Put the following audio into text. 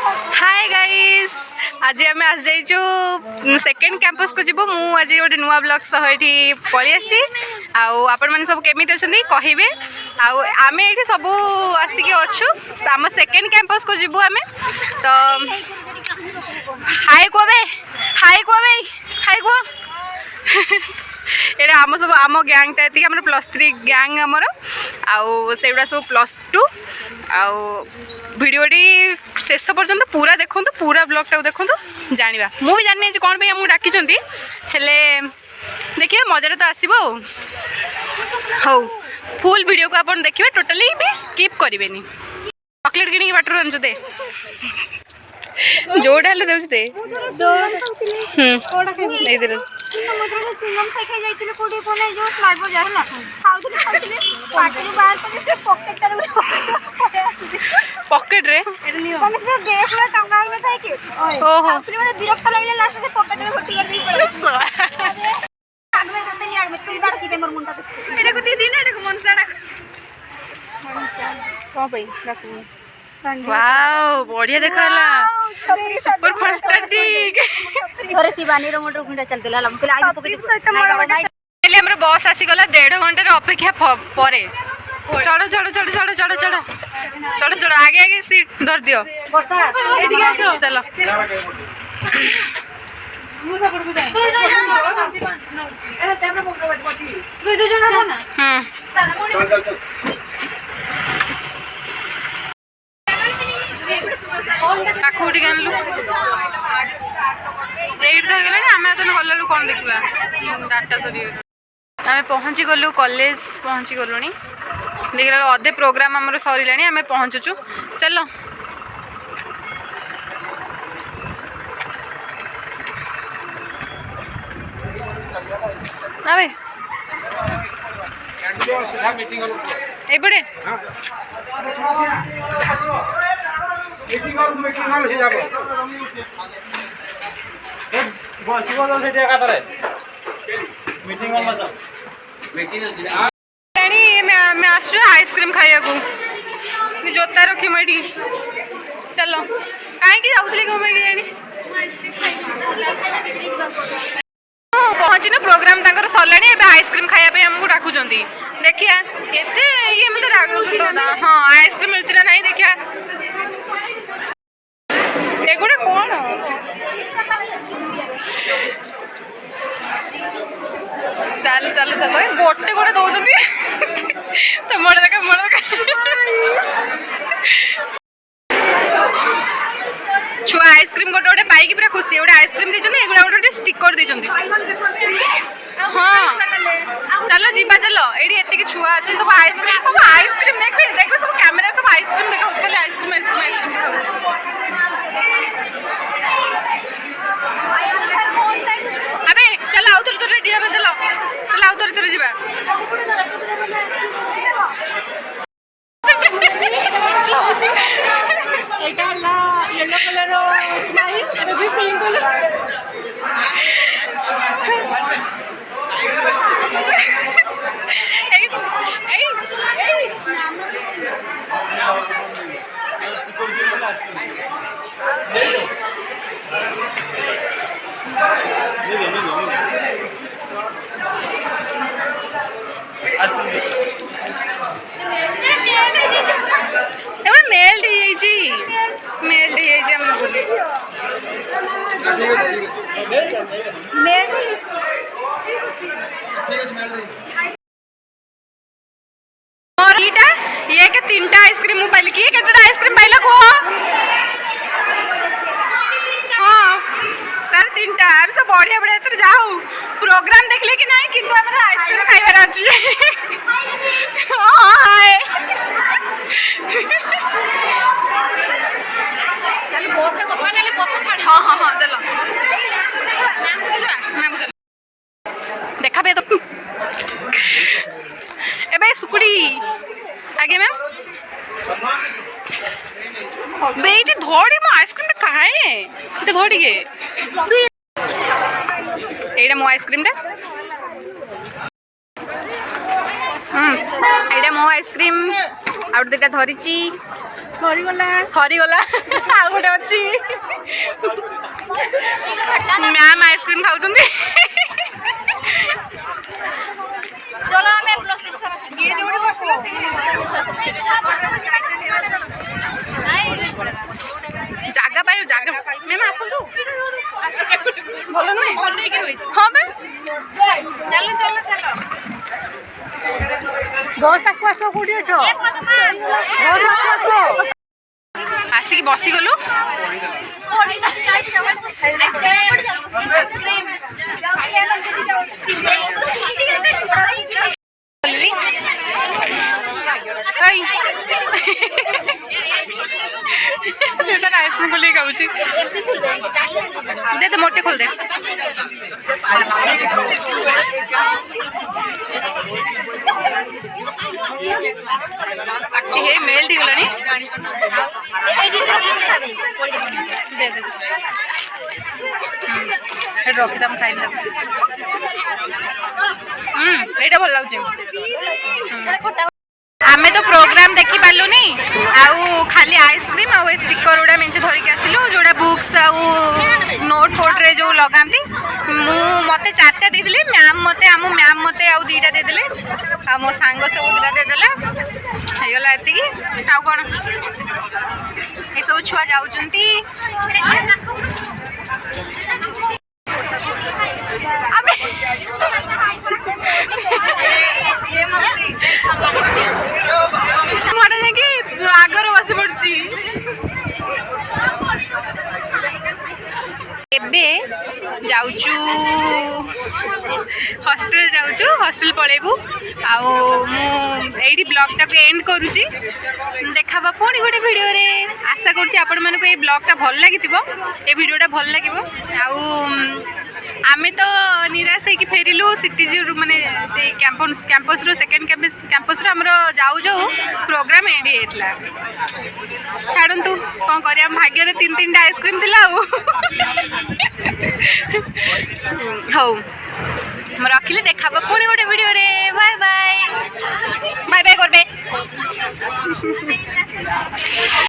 Hi guys आज आम आस जाइचु second campus को जीवु मु आज गोटे नुआ ब्लॉग सह ये पलि आसी आपण मैंने सब केमी अच्छा कहे आम ये सब आसिक अच्छु आम सेकेंड कैंपस को जीवु आम तो हाय को हाय को हाय को ये आम सब आम गैंग टा आम +3 गैंग आमर आउरा सब +2 भिडियोटी शेष पर्यंत पूरा देखो पूरा ब्लॉग टा देखो जाना मुझे जानी कौन पे आमको डाकी देखिए मजा तो आसो हौ फुल वीडियो को आप देखिए टोटाली भी स्किप करेंगे चॉकलेट किणी बाटर आनु दे जोड़ा हेल्ले देउछ दे पॉकेट रे ओहो विरक्त लागले लास्ट से पॉकेट में भर्ती कर दी एटा को दी दिन एटा को मनसा को भाई डाकू वाओ बढ़िया देखाला सुपर फंटास्टिक घरे शिवानी रो मोटर गुंडा चलतला हम कहले आई पके पहले हमर बस आसी गला 1.5 घंटा रे अपेक्षा परे चढ़ो चढ़ो चढ़ो चढ़ो चढ़ो चढ़ो चढ़ो चढ़ो आगे आगे सीट धर दियो वर्षा एठी के आसो चलो मु सपड़ को जाए ए तेरे मोटर बाटी बाटी दो जण ना चल चल काकुटी आनलु एट तो गला आम गलु कौन देखा डाटा सरी आम पहुँची गलु कॉलेज पहुँची गलु देखला अधे प्रोग्राम आमर सरिलानी आम पहुँचुचु चलो अबे एपटे आइसक्रीम खाया जोता रखी मुझे चलो कहीं जाऊली पहुँचनु प्रोग्राम तक सरला आइसक्रीम खाया आमको डाकुं देखिया हाँ आइसक्रीम मिलूँ ना नहीं देखिया एगुड़ा कौन चल चल चल गोटे गोटे दौरान तो मोड़ देखा छुआ आइसक्रीम गोटे गोटे पाई पूरा खुशी गोटे आइसक्रीम देते एगुड़ा गोटे स्टिकर देते हाँ चलो जीवा चलो ये छुआ अच्छे सब आइसक्रीम देख सब कैमेरा सब आइसक्रीम देखा खाली आइसक्रीम आइसक्रीम आइसक्रीम अबे चल आउ थोड़ी थोड़ी जीवा चलो चल आउ थोड़ी थोड़ी जीवा एटा हला येलो कलर मारी एबे भी पिंक कलर ये के 3टा आइसक्रीम मु पाइल की केतटा आइसक्रीम पाइल को हां तार 3टा हम सब बढ़िया बढ़िया तर जाऊ प्रोग्राम देखले कि नहीं किंतु हमरा आइसक्रीम खाइबार अछि हाय चल बोर्ड पे बसवा ले बस छाड़ी हां हां हां चलो मैम को देखा बे तो एबे सुकुड़ी आगे मैम बेटी धोड़ी मो आइसक्रीम टा कहाँ है ये धोड़ी के एटा मो आइसक्रीम टा एटा मो आइसक्रीम आउट देटा धरिची ସରିଗଲା ଆଉ ଗୋଟେ ଅଛି ମ୍ୟାମ୍ ଆଇସ୍କ୍ରିମ୍ ଖାଉଛନ୍ତି ଜାଗା ପାଇ ଜାଗା ମ୍ୟାମ୍ ଆସନ୍ତୁ ଭଲ ନୁହେଁ ହଁ ବା ଦଶ ପାଖକୁ ଆସ କୋଉଠି ଅଛ ଆସିକି ବସିଗଲୁ आइसक्रीम खोल खाऊँ दे तो मोटे खोल दे ये मेल थी गलानी दे दे रखी तुम खाई ये भल लगे आमे तो प्रोग्राम देखी पालुनी आउ खाली आइसक्रीम आउ स्टिकर गुड़ा मेंचे धरिक आसिलु जोड़ा बुक्स आउ नोट फोट रे जो लगाती मु मते 4टा देदेले मैम मते आम मैम मते आउ 2टा देदेले आ मो सांग सब 2टा देदेला हेगला एति आउ कोन ए सब छुआ जाउचंती आगर बस पड़ी जाऊचु हॉस्टल जाऊचु हॉस्टल पळेबू आउ मु एठी ब्लॉग टाक एंड करूची देखा पुणी गोटे वीडियो रे आशा करूची आपण मानको ए ब्लॉग टा भल लागितिबो ए वीडियो टा भल लागिबो आउ आमे तो निराश होकर फेरिलु सिटीजी माने से कैंपस रो सेकंड कैंपस रो हमरो जाऊ जाऊ प्रोग्राम एंड हेतला छाड़ंतु कौन करिया भाग्य रे 3-3टा आइसक्रीम दिला हौ हम रखिले देखा पुणी गोटे वीडियो रे बाय बाय बाय बाय करबे।